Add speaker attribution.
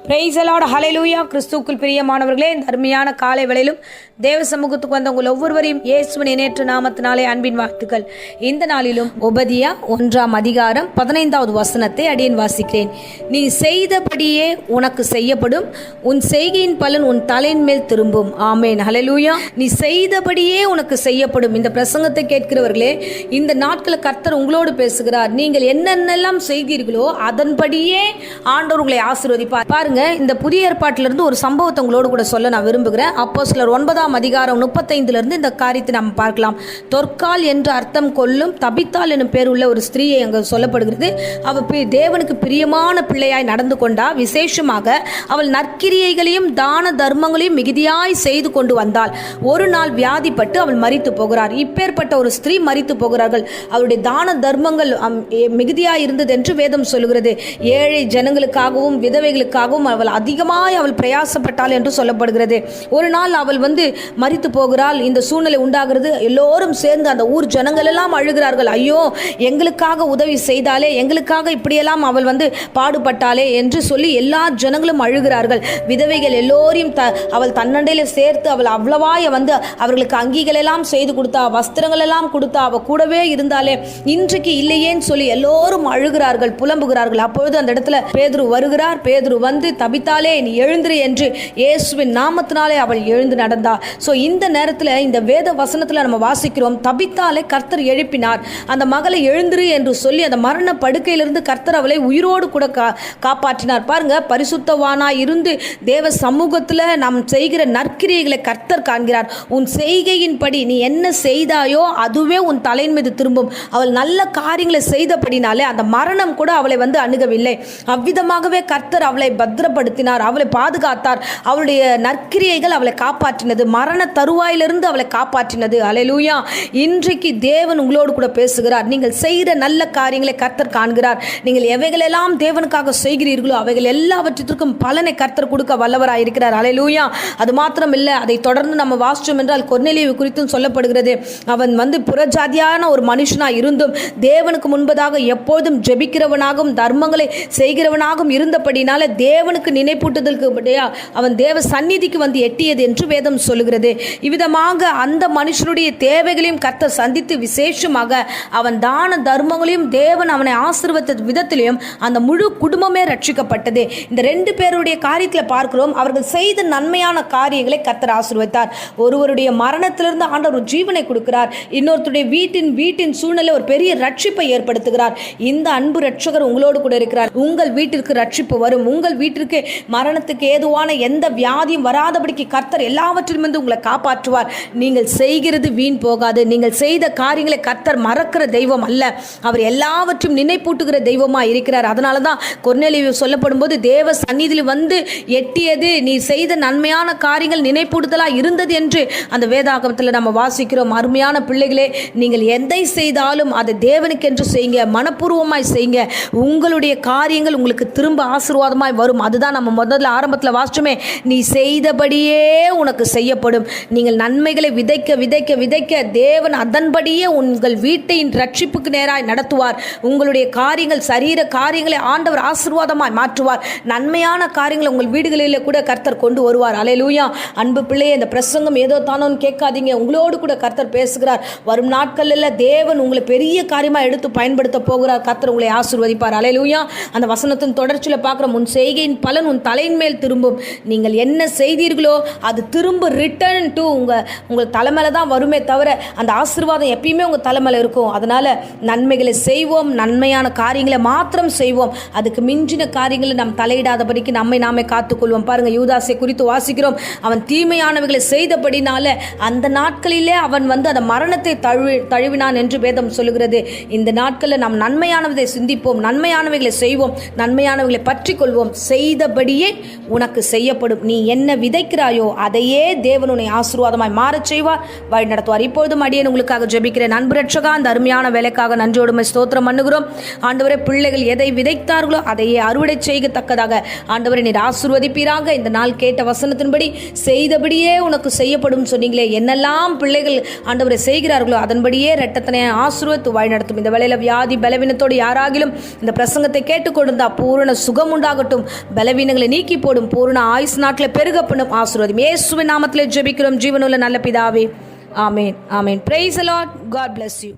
Speaker 1: Price the Lord, ஹல்லேலூயா. கிறிஸ்துவுக்குள் பிரியமானவர்களே, இந்த அருமையான காலை வேளையிலும் தேவ சமூகத்துக்கு வந்த உங்கள் ஒவ்வொருவரையும் இயேசுவின் இணையற்ற நாமத்தினாலே அன்பின் வாழ்த்துக்கள். இந்த நாளிலும் ஒபதியா 1:15 வசனத்தை அடியேன் வாசிக்கிறேன். நீ செய்தபடியே உனக்கு செய்யப்படும், உன் செய்கையின் பலன் உன் தலையின் மேல் திரும்பும். ஆமேன், ஹல்லேலூயா. நீ செய்தபடியே உனக்கு செய்யப்படும். இந்த பிரசங்கத்தை கேட்கிறவர்களே, இந்த நாட்களில் கர்த்தர் உங்களோடு பேசுகிறார். நீங்கள் என்னென்னலாம் செய்கிறீர்களோ அதன்படியே ஆண்டவர் உங்களை ஆசீர்வதிப்பார். பாருங்க, இந்த புதிய ஏற்பாட்டிலிருந்து ஒரு சம்பவத்தை உங்களோடு கூட சொல்ல நான் விரும்புகிறேன். அப்போஸ்தலர் 9:35 இந்த காரியத்தை நாம் பார்க்கலாம். தொற்கால் என்று அர்த்தம் கொள்ளும் தபித்தாள் எனும் பேர் உள்ள ஒரு ஸ்திரீயை அங்கு சொல்லப்படுகிறது. அவள் தேவனுக்கு பிரியமான பிள்ளையாய் நடந்து கொண்டா. விசேஷமாக அவள் நற்கிரியைகளையும் தான தர்மங்களையும் மிகுதியாய் செய்து கொண்டு வந்தாள். ஒரு நாள் வியாதிப்பட்டு அவள் மரித்து போகிறார். இப்பேற்பட்ட ஒரு ஸ்திரீ மரித்து போகிறார்கள். அவருடைய தான தர்மங்கள் மிகுதியாய் இருந்தது என்று வேதம் சொல்கிறது. ஏழை ஜனங்களுக்காகவும் விதவைகளுக்காகவும் அவள் அதிகமாய் அவள் பிரயாசப்பட்டாள் என்று சொல்லப்படுகிறது. ஒரு நாள் அவள் மரித்து போகிறாள். இந்த சூழ்நிலை உண்டாகிறது. எல்லோரும் சேர்ந்து அந்த ஊர் ஜனங்கள் எல்லாம் அழுகிறார்கள். ஐயோ, எங்களுக்காக உதவி செய்தாலே, எங்களுக்காக இப்படியெல்லாம் அவள் பாடுபட்டாளே என்று சொல்லி எல்லா ஜனங்களும் அழுகிறார்கள். விதவைகள் எல்லோரையும் அவள் தன்னண்டையில் சேர்த்து அவள் அவ்வளவாய் அவர்களுக்கு அங்கிகள் எல்லாம் செய்து கொடுத்தா, வஸ்திரங்கள் எல்லாம் கொடுத்தா, அவள் கூடவே இருந்தாலே, இன்றைக்கு இல்லையேன்னு சொல்லி எல்லோரும் அழுகிறார்கள், புலம்புகிறார்கள். அப்பொழுது அந்த இடத்துல பேதுரு வருகிறார். பேதுரு தபித்தாலே நீ எழுந்திரு என்று இயேசுவின் நாமத்தினாலே அவள் எழுந்து நடந்தா. சோ இந்த நேரத்தில் இந்த வேத வசனத்தில் நம்ம வாசிக்கிறோம், தபித்தாலே கர்த்தர் எழுப்பினார். அந்த மகளை எழுந்திரு என்று சொல்லி அந்த மரண படுக்கையிலிருந்து கர்த்தர் அவளை உயிரோடு கூட காப்பாற்றினார். பாருங்க, பரிசுத்தவானா இருந்து தேவ சமூகத்தில் நாம் செய்கிற நற்கிரியைகளை கர்த்தர் காண்கிறார். உன் செய்கையின்படி நீ என்ன செய்தாயோ அதுவே உன் தலையின் மீது திரும்பும். அவள் நல்ல காரியங்களை செய்தபடினாலே அந்த மரணம் கூட அவளை அணுகவில்லை. அவ்விதமாகவே கர்த்தர் அவளை பத்திரப்படுத்தினார், அவளை பாதுகாத்தார். அவளுடைய நற்கிரியைகள் அவளை காப்பாற்றினது, மரண தருவாயிலிருந்து அவளை காப்பாற்றினது. அல்லேலூயா. இன்றைக்கு தேவன் உங்களோடு கூட பேசுகிறார். நீங்கள் செய்கிற நல்ல காரியங்களை கர்த்தர் காண்கிறார். நீங்கள் எவைகளெல்லாம் தேவனுக்காக செய்கிறீர்களோ அவைகள் எல்லாவற்றிற்கும் பலனை கர்த்தர் கொடுக்க வல்லவராக இருக்கிறார். அல்லேலூயா. அது மாத்திரம் இல்லை, அதை தொடர்ந்து நம்ம வாசிச்சோம் என்றால் கொர்நேலியு குறித்தும் சொல்லப்படுகிறது. அவன் புறஜாதியான ஒரு மனுஷனாக இருந்தும் தேவனுக்கு முன்பதாக எப்போதும் ஜெபிக்கிறவனாகவும் தர்மங்களை செய்கிறவனாகவும் இருந்தபடினால தேவனுக்கு நினைப்பூட்டுதலுக்கு அவன் தேவ சந்நிதிக்கு எட்டியது என்று வேதம் சொல்லுகிறது. இவ்விதமாக அந்த மனுஷனுடைய தேவைகளையும் கர்த்தர் சந்தித்து விசேஷமாக அவன் தான தர்மங்களையும் தேவன் அவனை ஆசீர்வதித்த விதத்திலையும் அந்த முழு குடும்பமே ரட்சிக்கப்பட்டது. இந்த ரெண்டு பேருடைய காரியத்தில் பார்க்கிறோம், அவர்கள் செய்த நன்மையான காரியங்களை கர்த்தர் ஆசீர்வதித்தார். ஒருவருடைய மரணத்திலிருந்து ஆண்டவர் ஒரு ஜீவனை கொடுக்கிறார். இன்னொருத்தருடைய வீட்டின் சூழ்நிலை ஒரு பெரிய ரட்சிப்பை ஏற்படுத்துகிறார். இந்த அன்பு ரட்சகர் உங்களோடு கூட இருக்கிறார். உங்கள் வீட்டிற்கு ரட்சிப்பு வரும். உங்கள் வீட்டிற்கு மரணத்துக்கு ஏதுவான எந்த வியாதியும் வராதபடிக்கு கர்த்தர் எல்லாவற்றிலும் உங்களை காப்பாற்றுவார். நீங்கள் செய்கிறது வீண் போகாது. நீங்கள் செய்த காரியங்களை கர்த்தர் மறக்கிற தெய்வம் அல்ல, அவர் எல்லாவற்றையும் நினைப்பூட்டுகிற தெய்வமா இருக்கிறார். அதனால தான் கொர்நேலியு சொல்லப்படும் போது தேவ சந்நிதியில் எட்டியது நீ செய்த நன்மையான காரியங்கள் நினைப்பூட்டுதலா இருந்தது என்று அந்த வேதாகமத்தில் நம்ம வாசிக்கிறோம். அருமையான பிள்ளைகளே, நீங்கள் எதை செய்தாலும் அதை தேவனுக்கென்று செய்யுங்க, மனப்பூர்வமாய் செய்யுங்க. உங்களுடைய காரியங்கள் உங்களுக்கு திரும்ப ஆசீர்வாதமாய் வரும். அதுதான் நம்ம முதல்ல ஆரம்பத்தில் வாசிச்சோமே, நீ செய்தபடியே உனக்கு செய்யப்படும். நீங்கள் நன்மைகளை விதைக்க விதைக்க விதைக்க தேவன் அதன்படியே உங்கள் வீட்டின் ரட்சிப்புக்கு நேராய் நடத்துவார். உங்களுடைய காரியங்கள், சரீர காரியங்களை ஆண்டவர் ஆசீர்வாதமாய் மாற்றுவார். நன்மையான காரியங்களை உங்கள் வீடுகளில் கூட கர்த்தர் கொண்டு வருவார். அல்லேலூயா. அன்பு பிள்ளையே, இந்த பிரசங்கம் ஏதோ தானோன்னு கேட்காதீங்க. உங்களோடு கூட கர்த்தர் பேசுகிறார். வரும் நாட்களில் தேவன் உங்களை பெரிய காரியமாக எடுத்து பயன்படுத்த போகிறார். கர்த்தர் உங்களை ஆசீர்வதிப்பார். அல்லேலூயா. அந்த வசனத்தின் தொடர்ச்சியில் பார்க்குறோம், உன் செய்கையின் பலன் உன் தலையின் மேல் திரும்பும். நீங்கள் என்ன செய்தீர்களோ அது திரும்ப ரிட்டர்ன் டு உங்கள் தலைமையில தான் வருமே தவிர அந்த ஆசீர்வாதம் எப்பயுமே உங்கள் தலைமையில இருக்கும். அதனால் நன்மைகளை செய்வோம், நன்மையான காரியங்களை மாத்திரம் செய்வோம். அதுக்கு மிஞ்சின காரியங்களை நாம் தலையிடாதபடிக்கு நம்மை நாமே காத்துக்கொள்வோம். பாருங்கள், யூதாசை குறித்து வாசிக்கிறோம். அவன் தீமையானவைகளை செய்தபடினால அந்த நாட்களிலே அவன் அந்த மரணத்தை தழுவினான் என்று வேதம் சொல்லுகிறது. இந்த நாட்களில் நாம் நன்மையானவதை சிந்திப்போம், நன்மையானவைகளை செய்வோம், நன்மையானவைகளை பற்றி கொள்வோம். செய்தபடியே உனக்கு செய்யப்படும். நீ என்ன விதைக்கிறாயோ அதையே தேவன் உன்னை ஆசீர்வாதமாய் மாறச் செய்வார், வழி நடத்துவார். இப்பொழுதும் அடியேன் உங்களுக்காக ஜெபிக்கிறேன். அன்பு ரட்சகா, அந்த அருமையான வேலைக்காக நன்றியோடு ஸ்தோத்திரம் பண்ணுகிறோம். ஆண்டவரே, பிள்ளைகள் எதை விதைத்தார்களோ அதையே அறுவடை செய்யத்தக்கதாக ஆண்டவரை நீர் ஆசீர்வதிப்பீராக. இந்த நாள் கேட்ட வசனத்தின்படி செய்தபடியே உனக்கு செய்யப்படும் சொன்னீங்களே, என்னெல்லாம் பிள்ளைகள் ஆண்டவரை செய்கிறார்களோ அதன்படியே இரட்டத்தனை ஆசீர்வதித்து வழி நடத்தும். இந்த வேளையில் வியாதி பலவீனத்தோடு யாராகிலும் இந்த பிரசங்கத்தை கேட்டுக்கொண்டிருந்தா பூரண சுகம் உண்டாகட்டும், பலவீனங்களை நீக்கி போடும், பூர்ண ஆயுசு நாட்களை பெருக பண்ணும் ஆசீர்வாதம் இயேசுவின் நாமத்திலே ஜெபிக்கிறோம் ஜீவனுள்ள நல்ல பிதாவே. ஆமேன். ஆமேன். Praise the Lord. God bless you.